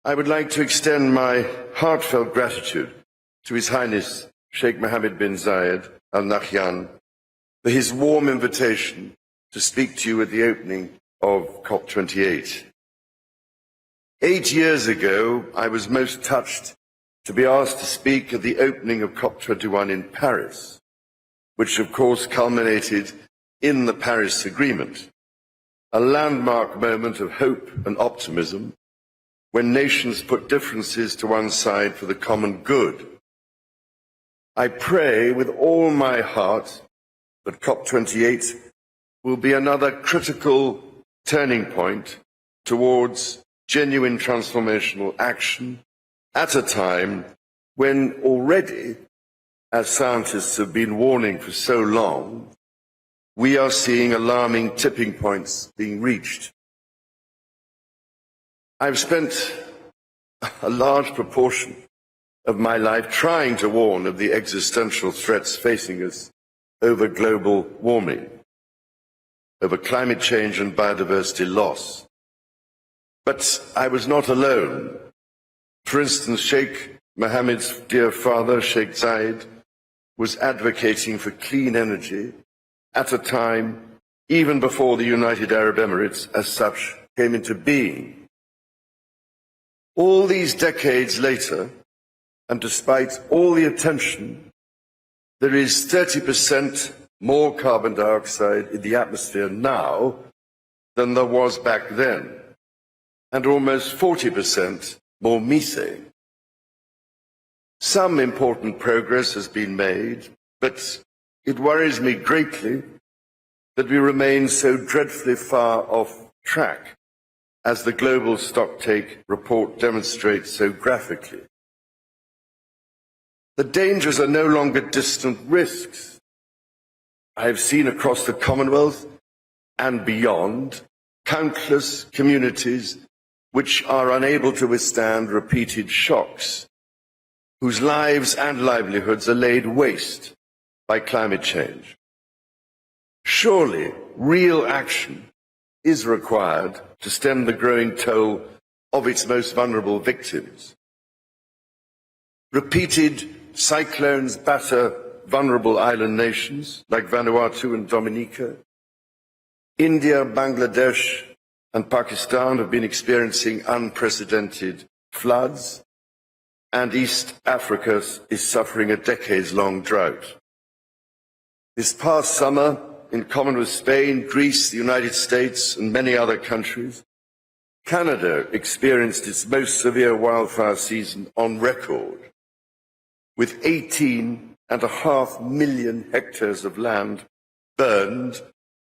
I would like to extend my heartfelt gratitude to His Highness Sheikh Mohammed bin Zayed Al Nahyan for his warm invitation to speak to you at the opening of COP28. 8 years ago, I was most touched to be asked to speak at the opening of COP21 in Paris, which of course culminated in the Paris Agreement, a landmark moment of hope and optimism when nations put differences to one side for the common good. I pray with all my heart that COP28 will be another critical turning point towards genuine transformational action at a time when already, as scientists have been warning for so long, we are seeing alarming tipping points being reached. I've spent a large proportion of my life trying to warn of the existential threats facing us over global warming, over climate change and biodiversity loss. But I was not alone. For instance, Sheikh Mohammed's dear father, Sheikh Zayed, was advocating for clean energy at a time even before the United Arab Emirates as such came into being. All these decades later, and despite all the attention, there is 30% more carbon dioxide in the atmosphere now than there was back then, and almost 40% more methane. Some important progress has been made, but it worries me greatly that we remain so dreadfully far off track, as the Global Stocktake report demonstrates so graphically. The dangers are no longer distant risks. I have seen across the Commonwealth and beyond countless communities which are unable to withstand repeated shocks, whose lives and livelihoods are laid waste by climate change. Surely real action is required to stem the growing toll of its most vulnerable victims. Repeated cyclones batter vulnerable island nations like Vanuatu and Dominica. India, Bangladesh, and Pakistan have been experiencing unprecedented floods, and East Africa is suffering a decades-long drought. This past summer, in common with Spain, Greece, the United States, and many other countries, Canada experienced its most severe wildfire season on record, with 18.5 million hectares of land burned,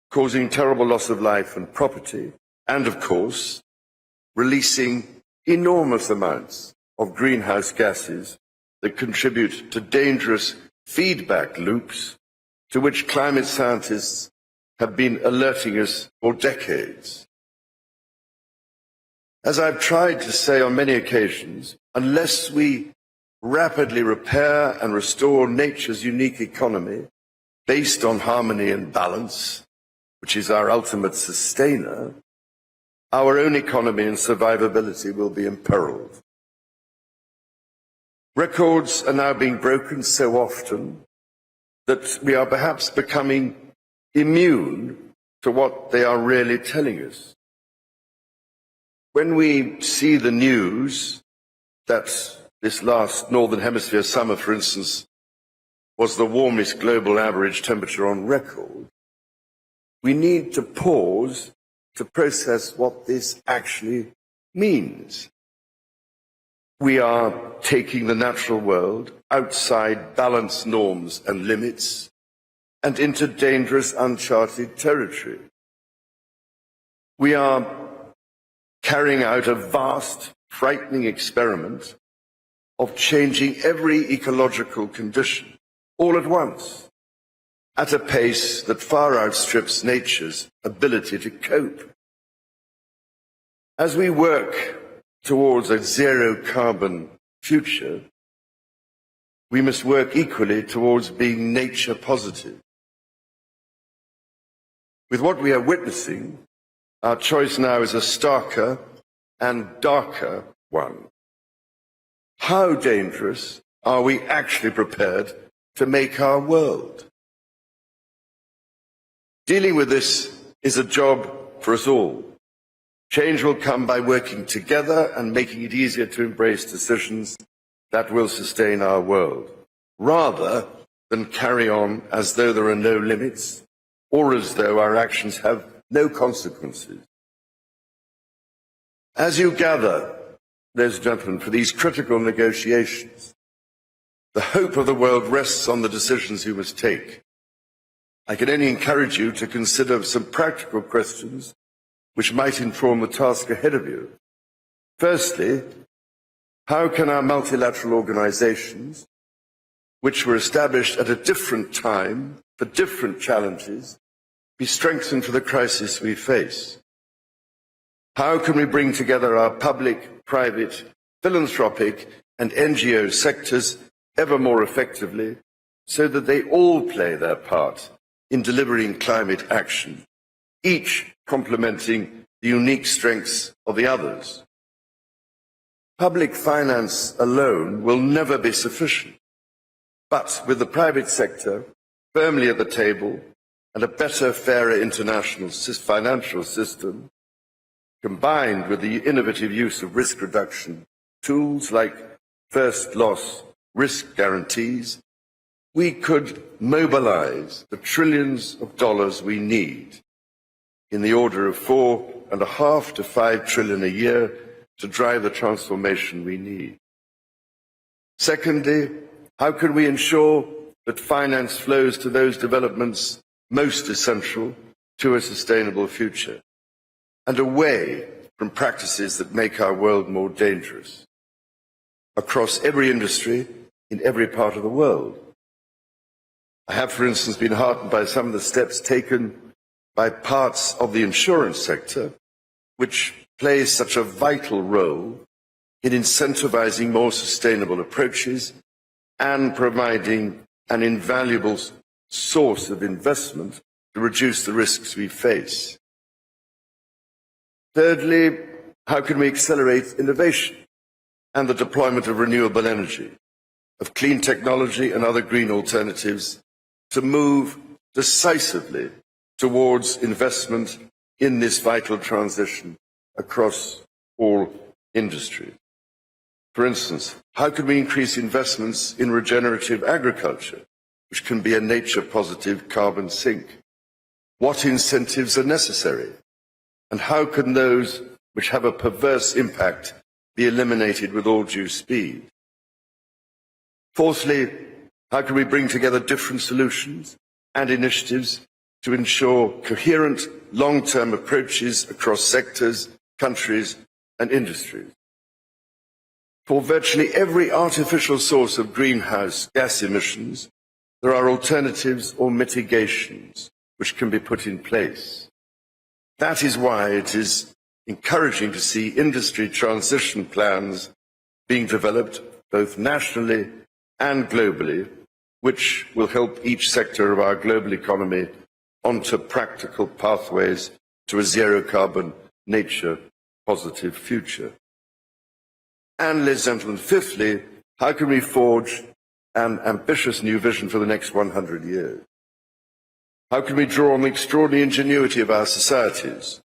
causing terrible loss of life and property, and of course, releasing enormous amounts of greenhouse gases that contribute to dangerous feedback loops to which climate scientists have been alerting us for decades. As I've tried to say on many occasions, unless we rapidly repair and restore nature's unique economy based on harmony and balance, which is our ultimate sustainer, our own economy and survivability will be imperiled. Records are now being broken so often that we are perhaps becoming immune to what they are really telling us. When we see the news that this last Northern Hemisphere summer, for instance, was the warmest global average temperature on record, we need to pause to process what this actually means. We are taking the natural world outside balanced norms and limits and into dangerous, uncharted territory. We are carrying out a vast, frightening experiment of changing every ecological condition all at once, at a pace that far outstrips nature's ability to cope. As we work towards a zero-carbon future, we must work equally towards being nature positive. With what we are witnessing, our choice now is a starker and darker one. How dangerous are we actually prepared to make our world? Dealing with this is a job for us all. Change will come by working together and making it easier to embrace decisions that will sustain our world, rather than carry on as though there are no limits or as though our actions have no consequences. As you gather, ladies and gentlemen, for these critical negotiations, the hope of the world rests on the decisions you must take. I can only encourage you to consider some practical questions which might inform the task ahead of you. Firstly, how can our multilateral organizations, which were established at a different time for different challenges, be strengthened for the crisis we face? How can we bring together our public, private, philanthropic and NGO sectors ever more effectively so that they all play their part in delivering climate action, each complementing the unique strengths of the others? Public finance alone will never be sufficient, but with the private sector firmly at the table and a better, fairer international financial system, combined with the innovative use of risk reduction tools like first loss risk guarantees, we could mobilize the trillions of dollars we need, in the order of $4.5 to $5 trillion a year, to drive the transformation we need. Secondly, how can we ensure that finance flows to those developments most essential to a sustainable future, and away from practices that make our world more dangerous, across every industry in every part of the world? I have, for instance, been heartened by some of the steps taken by parts of the insurance sector, which plays such a vital role in incentivizing more sustainable approaches and providing an invaluable source of investment to reduce the risks we face. Thirdly, how can we accelerate innovation and the deployment of renewable energy, of clean technology and other green alternatives to move decisively towards investment in this vital transition across all industries? For instance, how can we increase investments in regenerative agriculture, which can be a nature-positive carbon sink? What incentives are necessary? And how can those which have a perverse impact be eliminated with all due speed? Fourthly, how can we bring together different solutions and initiatives to ensure coherent long-term approaches across sectors, countries and industries? For virtually every artificial source of greenhouse gas emissions, there are alternatives or mitigations which can be put in place. That is why it is encouraging to see industry transition plans being developed both nationally and globally, which will help each sector of our global economy onto practical pathways to a zero-carbon, nature-positive future. And, ladies and gentlemen, fifthly, how can we forge an ambitious new vision for the next 100 years? How can we draw on the extraordinary ingenuity of our societies,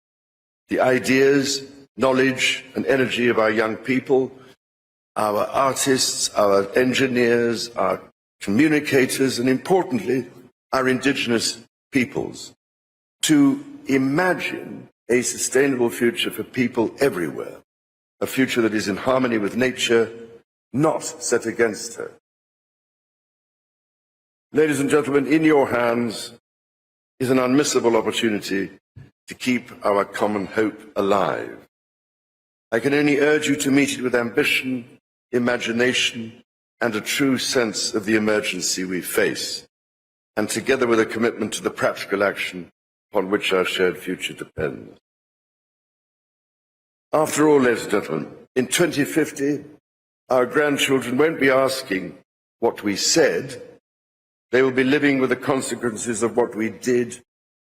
the ideas, knowledge and energy of our young people, our artists, our engineers, our communicators, and importantly, our indigenous peoples, to imagine a sustainable future for people everywhere, a future that is in harmony with nature, not set against her. Ladies and gentlemen, in your hands is an unmissable opportunity to keep our common hope alive. I can only urge you to meet it with ambition, imagination, and a true sense of the emergency we face, and together with a commitment to the practical action upon which our shared future depends. After all, ladies and gentlemen, in 2050, our grandchildren won't be asking what we said. They will be living with the consequences of what we did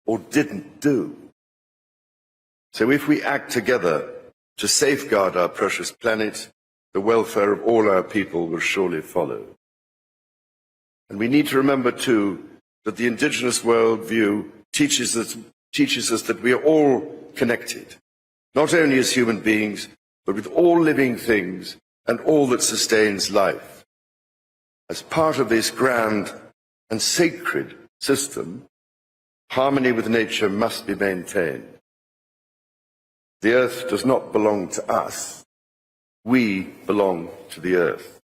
or didn't do. So if we act together to safeguard our precious planet, the welfare of all our people will surely follow. And we need to remember too that the indigenous worldview teaches us that we are all connected, not only as human beings, but with all living things and all that sustains life. As part of this grand and sacred system, harmony with nature must be maintained. The earth does not belong to us. We belong to the earth.